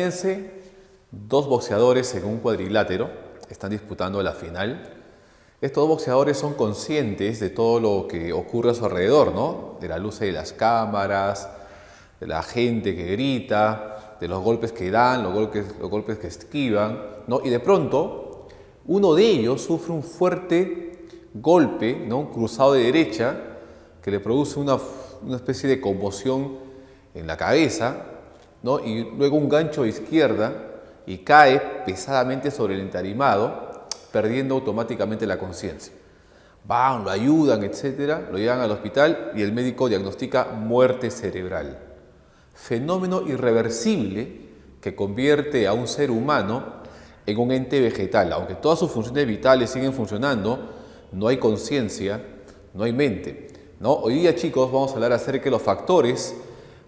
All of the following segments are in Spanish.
Imagínense dos boxeadores en un cuadrilátero, están disputando la final. Estos dos boxeadores son conscientes de todo lo que ocurre a su alrededor, ¿no? De las luces de las cámaras, de la gente que grita, de los golpes que dan, los golpes que esquivan, ¿no? Y de pronto, uno de ellos sufre un fuerte golpe, ¿no? Un cruzado de derecha que le produce una especie de conmoción en la cabeza, ¿no? Y luego un gancho de izquierda y cae pesadamente sobre el entarimado, perdiendo automáticamente la conciencia. Van, lo ayudan, etcétera, lo llevan al hospital y el médico diagnostica muerte cerebral. Fenómeno irreversible que convierte a un ser humano en un ente vegetal. Aunque todas sus funciones vitales siguen funcionando, no hay conciencia, no hay mente, ¿no? Hoy día, chicos, vamos a hablar acerca de los factores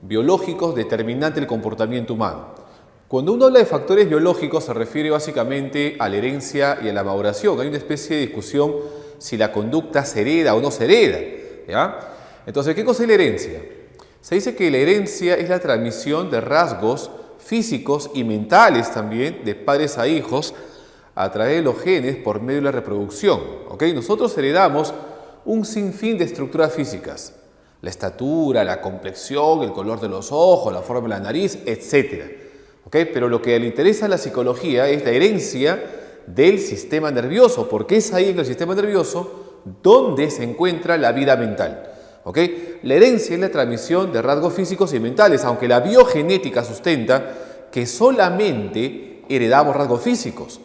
biológicos determinantes del comportamiento humano. Cuando uno habla de factores biológicos se refiere básicamente a la herencia y a la maduración. Hay una especie de discusión si la conducta se hereda o no se hereda, ¿ya? Entonces, ¿qué cosa es la herencia? Se dice que la herencia es la transmisión de rasgos físicos y mentales también de padres a hijos a través de los genes por medio de la reproducción, ¿ok? Nosotros heredamos un sinfín de estructuras físicas, la estatura, la complexión, el color de los ojos, la forma de la nariz, etcétera. ¿Okay? Pero lo que le interesa a la psicología es la herencia del sistema nervioso, porque es ahí en el sistema nervioso donde se encuentra la vida mental. ¿Okay? La herencia es la transmisión de rasgos físicos y mentales, aunque la biogenética sustenta que solamente heredamos rasgos físicos.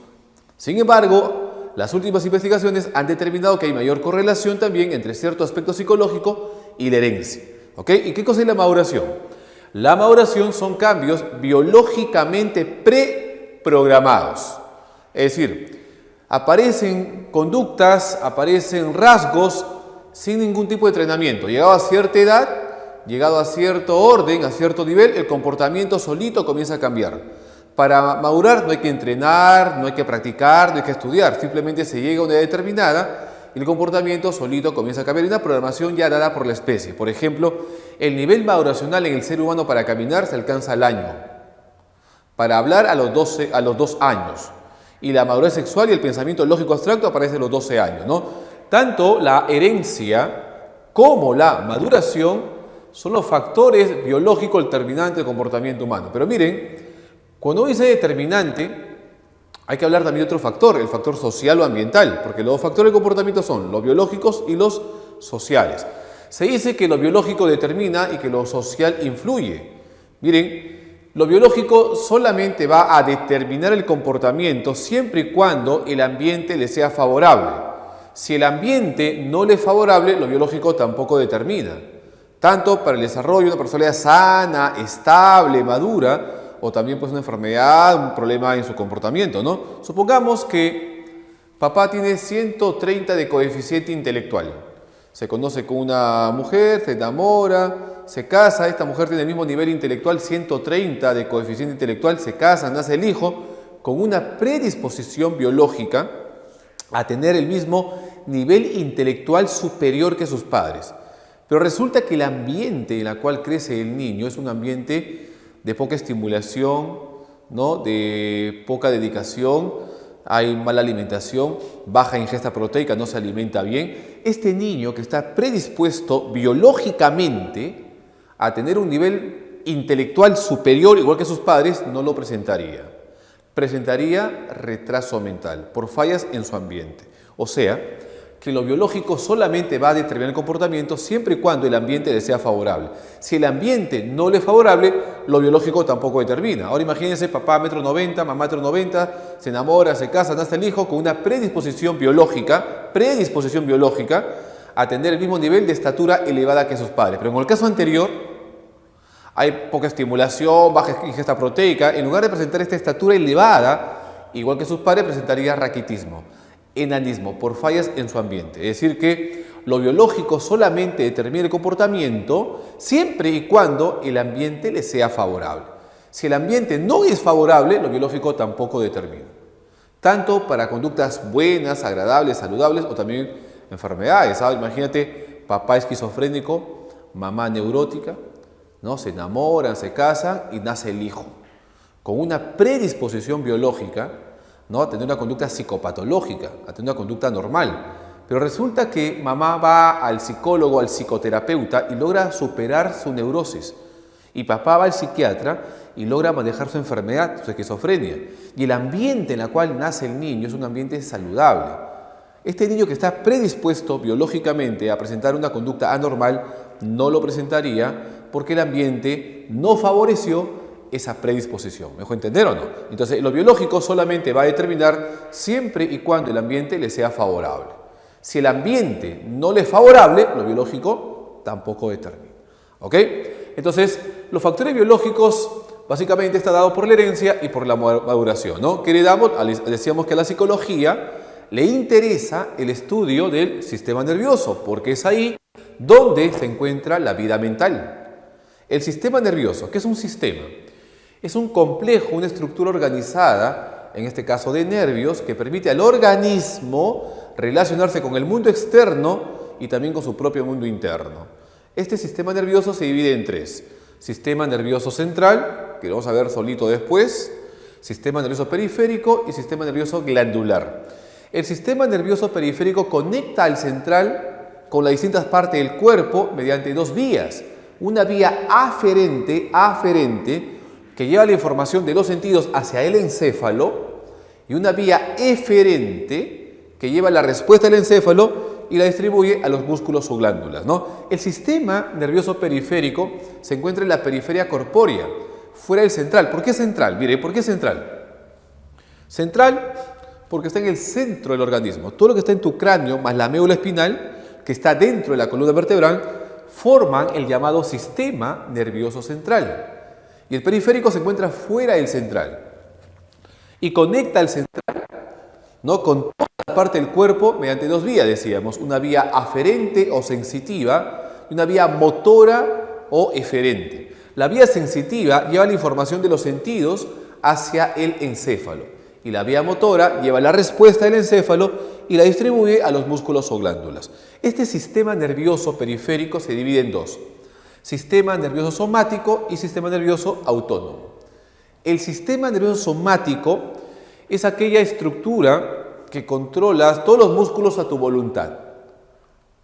Sin embargo, las últimas investigaciones han determinado que hay mayor correlación también entre cierto aspecto psicológico y la herencia. ¿Okay? ¿Y qué cosa es la maduración? La maduración son cambios biológicamente preprogramados. Es decir, aparecen conductas, aparecen rasgos sin ningún tipo de entrenamiento. Llegado a cierta edad, llegado a cierto orden, a cierto nivel, el comportamiento solito comienza a cambiar. Para madurar no hay que entrenar, no hay que practicar, no hay que estudiar. Simplemente se llega a una edad determinada y el comportamiento solito comienza a cambiar. Hay una programación ya dada por la especie. Por ejemplo, el nivel maduracional en el ser humano para caminar se alcanza al año. Para hablar a los 2 años. Y la madurez sexual y el pensamiento lógico abstracto aparece a los 12 años, ¿no? Tanto la herencia como la maduración son los factores biológicos determinantes del comportamiento humano. Pero miren, cuando uno dice determinante, hay que hablar también de otro factor, el factor social o ambiental, porque los factores de comportamiento son los biológicos y los sociales. Se dice que lo biológico determina y que lo social influye. Miren, lo biológico solamente va a determinar el comportamiento siempre y cuando el ambiente le sea favorable. Si el ambiente no le es favorable, lo biológico tampoco determina. Tanto para el desarrollo de una personalidad sana, estable, madura, o también pues una enfermedad, un problema en su comportamiento, ¿no? Supongamos que papá tiene 130 de coeficiente intelectual. Se conoce con una mujer, se enamora, se casa, esta mujer tiene el mismo nivel intelectual, 130 de coeficiente intelectual, se casa, nace el hijo, con una predisposición biológica a tener el mismo nivel intelectual superior que sus padres. Pero resulta que el ambiente en el cual crece el niño es un ambiente de poca estimulación, ¿no? De poca dedicación, hay mala alimentación, baja ingesta proteica, no se alimenta bien. Este niño que está predispuesto biológicamente a tener un nivel intelectual superior, igual que sus padres, no lo presentaría. Presentaría retraso mental por fallas en su ambiente. O sea, que lo biológico solamente va a determinar el comportamiento siempre y cuando el ambiente le sea favorable. Si el ambiente no le es favorable, lo biológico tampoco determina. Ahora imagínense, papá 1,90 m, mamá 1,90 m, se enamora, se casa, nace el hijo con una predisposición biológica a tener el mismo nivel de estatura elevada que sus padres. Pero en el caso anterior, hay poca estimulación, baja ingesta proteica. En lugar de presentar esta estatura elevada, igual que sus padres, presentaría raquitismo, enanismo, por fallas en su ambiente. Es decir que lo biológico solamente determina el comportamiento siempre y cuando el ambiente le sea favorable. Si el ambiente no es favorable, lo biológico tampoco determina. Tanto para conductas buenas, agradables, saludables o también enfermedades, ¿sabes? Imagínate, papá esquizofrénico, mamá neurótica, ¿no? Se enamoran, se casan y nace el hijo con una predisposición biológica, ¿no?, a tener una conducta psicopatológica, a tener una conducta normal. Pero resulta que mamá va al psicólogo, al psicoterapeuta y logra superar su neurosis. Y papá va al psiquiatra y logra manejar su enfermedad, su esquizofrenia. Y el ambiente en el cual nace el niño es un ambiente saludable. Este niño que está predispuesto biológicamente a presentar una conducta anormal no lo presentaría porque el ambiente no favoreció esa predisposición. ¿Me dejó entender o no? Entonces, lo biológico solamente va a determinar siempre y cuando el ambiente le sea favorable. Si el ambiente no le es favorable, lo biológico tampoco determina. ¿Ok? Entonces, los factores biológicos básicamente están dados por la herencia y por la maduración, ¿no? Que heredamos, decíamos que a la psicología le interesa el estudio del sistema nervioso, porque es ahí donde se encuentra la vida mental. El sistema nervioso, ¿qué es un sistema? Es un complejo, una estructura organizada, en este caso de nervios, que permite al organismo relacionarse con el mundo externo y también con su propio mundo interno. Este sistema nervioso se divide en tres. Sistema nervioso central, que lo vamos a ver solito después, sistema nervioso periférico y sistema nervioso glandular. El sistema nervioso periférico conecta al central con las distintas partes del cuerpo mediante dos vías. Una vía aferente, que lleva la información de los sentidos hacia el encéfalo, y una vía eferente, que lleva la respuesta del encéfalo y la distribuye a los músculos o glándulas, ¿no? El sistema nervioso periférico se encuentra en la periferia corpórea, fuera del central. ¿Por qué central? Mire, ¿por qué central? Central porque está en el centro del organismo. Todo lo que está en tu cráneo, más la médula espinal, que está dentro de la columna vertebral, forman el llamado sistema nervioso central. Y el periférico se encuentra fuera del central y conecta al central, ¿no?, con toda la parte del cuerpo mediante dos vías, decíamos, una vía aferente o sensitiva y una vía motora o eferente. La vía sensitiva lleva la información de los sentidos hacia el encéfalo y la vía motora lleva la respuesta del encéfalo y la distribuye a los músculos o glándulas. Este sistema nervioso periférico se divide en dos: sistema nervioso somático y sistema nervioso autónomo. El sistema nervioso somático es aquella estructura que controla todos los músculos a tu voluntad.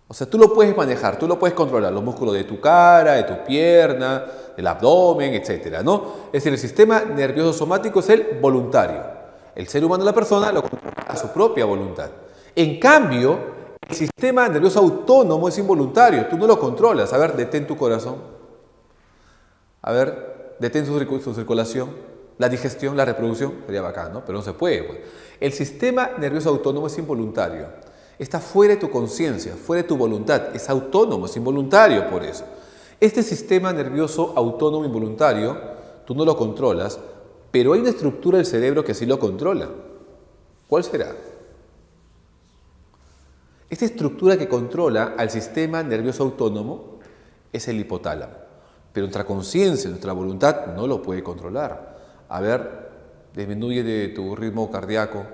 O sea, tú lo puedes manejar, tú lo puedes controlar, los músculos de tu cara, de tu pierna, del abdomen, etc., ¿no? Es decir, el sistema nervioso somático es el voluntario. El ser humano, la persona, lo controla a su propia voluntad. En cambio, el sistema nervioso autónomo es involuntario, tú no lo controlas. A ver, detén tu corazón. A ver, detén su circulación, la digestión, la reproducción. Sería bacán, ¿no? Pero no se puede, pues. El sistema nervioso autónomo es involuntario. Está fuera de tu conciencia, fuera de tu voluntad. Es autónomo, es involuntario por eso. Este sistema nervioso autónomo involuntario, tú no lo controlas, pero hay una estructura del cerebro que sí lo controla. ¿Cuál será? Esta estructura que controla al sistema nervioso autónomo es el hipotálamo. Pero nuestra conciencia, nuestra voluntad no lo puede controlar. A ver, disminuye de tu ritmo cardíaco,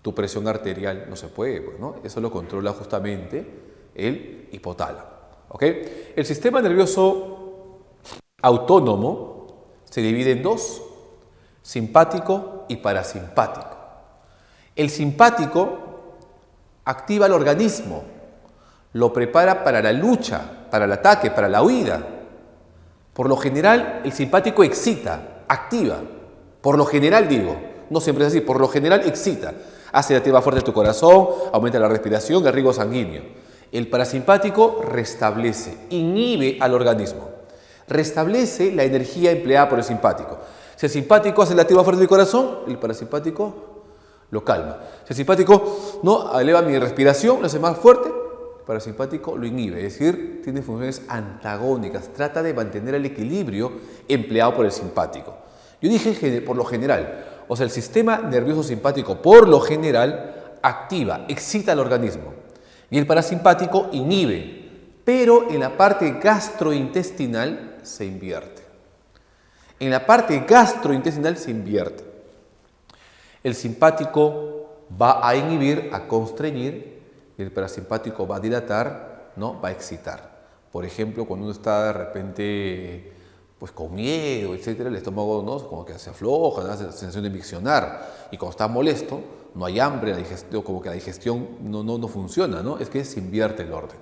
tu presión arterial, no se puede, pues, ¿no? Eso lo controla justamente el hipotálamo. ¿Ok? El sistema nervioso autónomo se divide en dos: simpático y parasimpático. El simpático activa el organismo, lo prepara para la lucha, para el ataque, para la huida. Por lo general, el simpático excita, activa. Por lo general, digo, no siempre es así, por lo general excita. Hace latir más fuerte tu corazón, aumenta la respiración, el riego sanguíneo. El parasimpático restablece, inhibe al organismo. Restablece la energía empleada por el simpático. Si el simpático hace latir más fuerte el corazón, el parasimpático lo calma. Si el simpático no eleva mi respiración, lo hace más fuerte, el parasimpático lo inhibe. Es decir, tiene funciones antagónicas. Trata de mantener el equilibrio empleado por el simpático. Yo dije por lo general. O sea, el sistema nervioso simpático por lo general activa, excita al organismo. Y el parasimpático inhibe. Pero en la parte gastrointestinal se invierte. En la parte gastrointestinal se invierte. El simpático va a inhibir, a constreñir, y el parasimpático va a dilatar, ¿no? Va a excitar. Por ejemplo, cuando uno está de repente pues con miedo, etcétera, el estómago, ¿no?, como que se afloja, da la sensación de miccionar, y cuando está molesto, no hay hambre, la digestión, como que la digestión no funciona, ¿no? Es que se invierte el orden.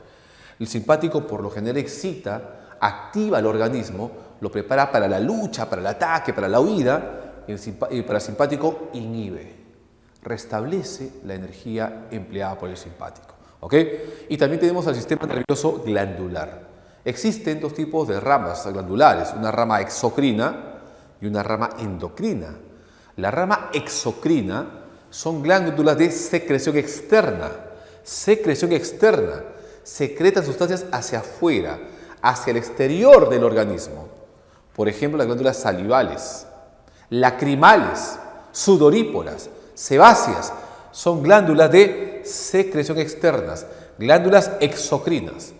El simpático por lo general excita, activa el organismo, lo prepara para la lucha, para el ataque, para la huida, y el parasimpático inhibe, restablece la energía empleada por el simpático, ¿ok? Y también tenemos al sistema nervioso glandular. Existen dos tipos de ramas glandulares, una rama exocrina y una rama endocrina. La rama exocrina son glándulas de secreción externa. Secreción externa. Secretan sustancias hacia afuera, hacia el exterior del organismo. Por ejemplo, las glándulas salivales, lacrimales, sudoríparas, sebáceas, son glándulas de secreción externas, glándulas exocrinas.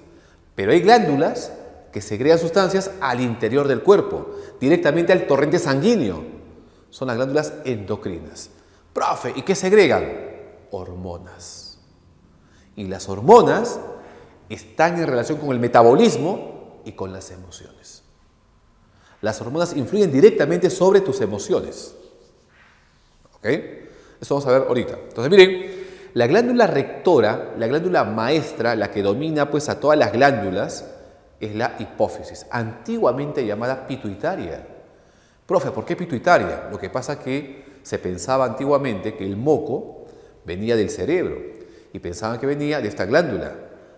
Pero hay glándulas que segregan sustancias al interior del cuerpo, directamente al torrente sanguíneo. Son las glándulas endocrinas. Profe, ¿y qué segregan? Hormonas. Y las hormonas están en relación con el metabolismo y con las emociones. Las hormonas influyen directamente sobre tus emociones. ¿Ok? Eso vamos a ver ahorita. Entonces, miren, la glándula rectora, la glándula maestra, la que domina pues a todas las glándulas, es la hipófisis, antiguamente llamada pituitaria. Profe, ¿por qué pituitaria? Lo que pasa es que se pensaba antiguamente que el moco venía del cerebro y pensaban que venía de esta glándula,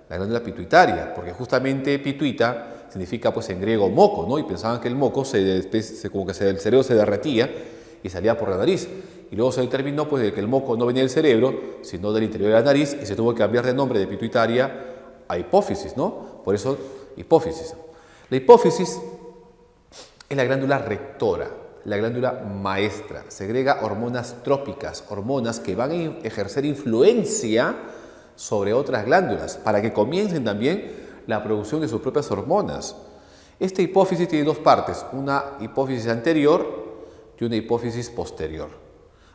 la glándula pituitaria, porque justamente pituita significa pues en griego moco, ¿no? Y pensaban que el moco como que el cerebro se derretía y salía por la nariz. Y luego se determinó pues, de que el moco no venía del cerebro, sino del interior de la nariz, y se tuvo que cambiar de nombre de pituitaria a hipófisis, ¿no? Por eso, hipófisis. La hipófisis es la glándula rectora, la glándula maestra. Segrega hormonas trópicas, hormonas que van a ejercer influencia sobre otras glándulas, para que comiencen también la producción de sus propias hormonas. Esta hipófisis tiene dos partes, una hipófisis anterior y una hipófisis posterior.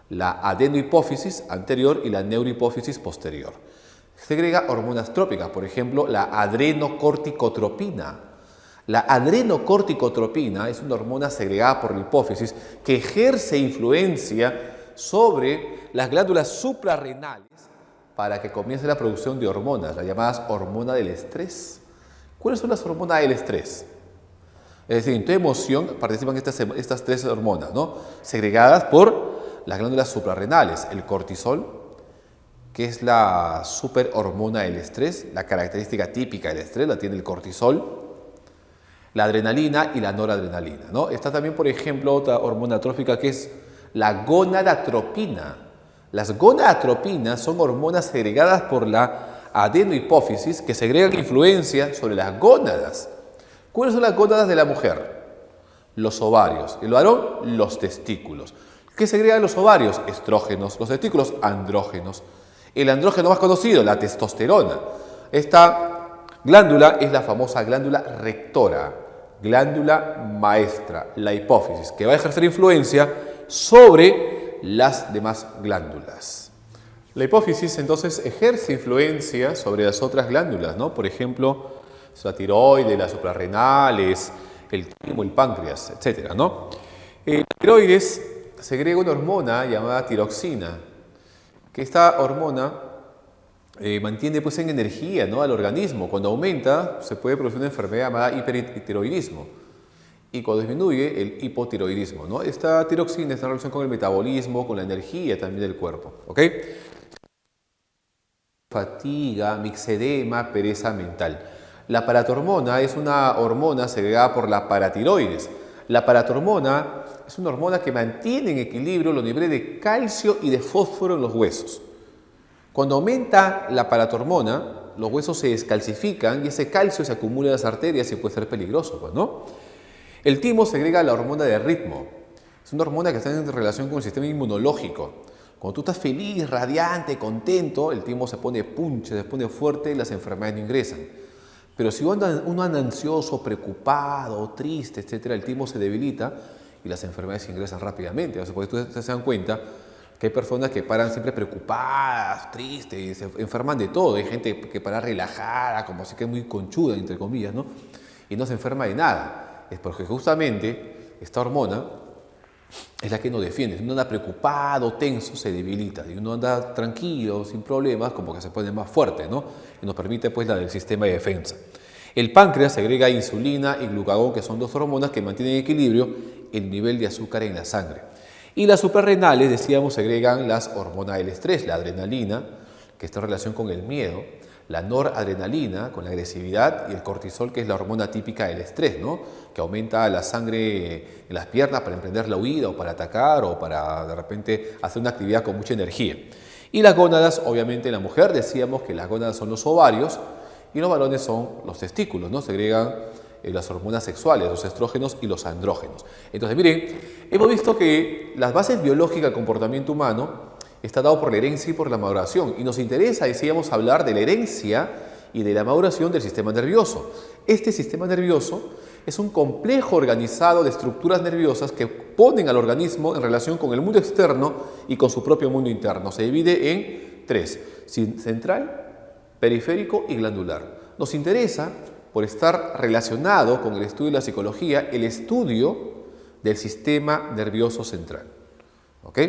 La adenohipófisis anterior y la neurohipófisis posterior. Segrega hormonas trópicas, por ejemplo, la adrenocorticotropina. La adrenocorticotropina es una hormona segregada por la hipófisis que ejerce influencia sobre las glándulas suprarrenales para que comience la producción de hormonas, las llamadas hormonas del estrés. ¿Cuáles son las hormonas del estrés? Es decir, en tu emoción participan estas tres hormonas, ¿no?, segregadas por las glándulas suprarrenales, el cortisol, que es la superhormona del estrés, la característica típica del estrés, la tiene el cortisol, la adrenalina y la noradrenalina, ¿no? Está también, por ejemplo, otra hormona trófica que es la gonadotropina. Las gonadotropinas son hormonas segregadas por la adenohipófisis que segregan influencia sobre las gónadas. ¿Cuáles son las gónadas de la mujer? Los ovarios. El varón, los testículos. ¿Qué segregan los ovarios? Estrógenos. Los testículos, andrógenos. El andrógeno más conocido, la testosterona. Esta glándula es la famosa glándula rectora, glándula maestra, la hipófisis, que va a ejercer influencia sobre las demás glándulas. La hipófisis entonces ejerce influencia sobre las otras glándulas, ¿no? Por ejemplo, la tiroides, las suprarrenales, el timo, el páncreas, etc., ¿no? La tiroides segrega una hormona llamada tiroxina, que esta hormona mantiene pues en energía, ¿no?, al organismo. Cuando aumenta se puede producir una enfermedad llamada hipertiroidismo y cuando disminuye el hipotiroidismo, ¿no? Esta tiroxina está en relación con el metabolismo, con la energía también del cuerpo, ¿ok? Fatiga, mixedema, pereza mental. La paratormona es una hormona segregada por la paratiroides. La paratormona es una hormona que mantiene en equilibrio los niveles de calcio y de fósforo en los huesos. Cuando aumenta la paratormona, los huesos se descalcifican y ese calcio se acumula en las arterias y puede ser peligroso, pues, ¿no? El timo segrega la hormona del ritmo. Es una hormona que está en relación con el sistema inmunológico. Cuando tú estás feliz, radiante, contento, el timo se pone punche, se pone fuerte y las enfermedades no ingresan. Pero si uno anda ansioso, preocupado, triste, etc., el timo se debilita y las enfermedades ingresan rápidamente. O sea, porque ustedes se dan cuenta que hay personas que paran siempre preocupadas, tristes, y se enferman de todo. Hay gente que para relajada, como así que es muy conchuda, entre comillas, ¿no? Y no se enferma de nada. es porque justamente esta hormona es la que nos defiende. Si uno anda preocupado, tenso, se debilita. Si uno anda tranquilo, sin problemas, como que se pone más fuerte, ¿no? Y nos permite pues la del sistema de defensa. El páncreas segrega insulina y glucagón, que son dos hormonas que mantienen en equilibrio el nivel de azúcar en la sangre. Y las suprarrenales, decíamos, segregan las hormonas del estrés, la adrenalina, que está en relación con el miedo, la noradrenalina, con la agresividad, y el cortisol, que es la hormona típica del estrés, ¿no? Que aumenta la sangre en las piernas para emprender la huida o para atacar o para de repente hacer una actividad con mucha energía. Y las gónadas, obviamente en la mujer decíamos que las gónadas son los ovarios y los varones son los testículos, ¿no? Segregan las hormonas sexuales, los estrógenos y los andrógenos. Entonces, miren, hemos visto que las bases biológicas del comportamiento humano está dado por la herencia y por la maduración. Y nos interesa, decíamos, hablar de la herencia y de la maduración del sistema nervioso. Este sistema nervioso es un complejo organizado de estructuras nerviosas que ponen al organismo en relación con el mundo externo y con su propio mundo interno. Se divide en tres: central, periférico y glandular. Nos interesa, por estar relacionado con el estudio de la psicología, el estudio del sistema nervioso central. ¿Ok?